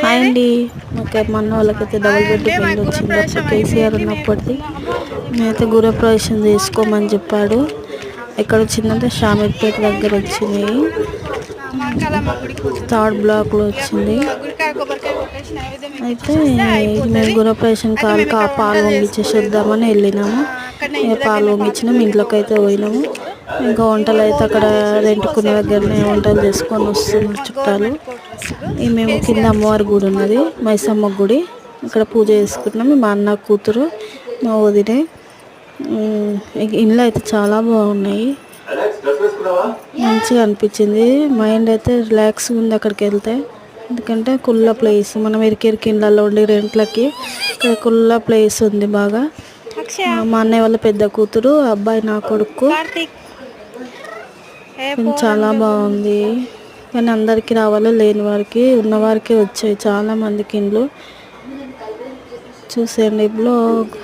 Hi అండి. మన వాళ్ళకైతే డబుల్ బెడ్రూమ్ ఇల్లు వచ్చింది. అప్పుడు కేసీఆర్ ఉన్నప్పటిది నేనైతే గృహప్రవేశం చేసుకోమని చెప్పాడు. ఎక్కడ వచ్చిందంటే షామీర్పేట దగ్గర వచ్చింది. థర్డ్ బ్లాక్లో వచ్చింది. అయితే మేము గృహప్రవేశం పాలు వంగించేసి వద్దామని వెళ్ళినాము. పాలు వంగించినాము, ఇంట్లోకి అయితే పోయినాము. ఇంకా వంటలు అయితే అక్కడ రెంటుకున్న దగ్గరనే వంటలు చేసుకొని వస్తున్నారు చుట్టాలు. మేము కింద అమ్మవారి గుడి ఉన్నది, మైసమ్మ గుడి, అక్కడ పూజ చేసుకుంటున్నాము. మా అన్న కూతురు, మా వదినే. ఇండ్లు అయితే చాలా బాగున్నాయి, మంచిగా అనిపించింది. మైండ్ అయితే రిలాక్స్గా ఉంది అక్కడికి వెళ్తే. ఎందుకంటే కుల్ల ప్లేస్, మనం ఇరికిరికి ఇళ్ళల్లో ఉండి రెంట్లకి ఇక్కడ కుల్ల ప్లేస్ ఉంది బాగా. మా అన్నయ్య వాళ్ళ పెద్ద కూతురు, అబ్బాయి నా కొడుకు. చాలా బాగుంది. కానీ అందరికీ రావాలో లేని వారికి, ఉన్నవారికి వచ్చాయి చాలా మందికి ఇండ్లు. చూసేయండి బ్లాగ్.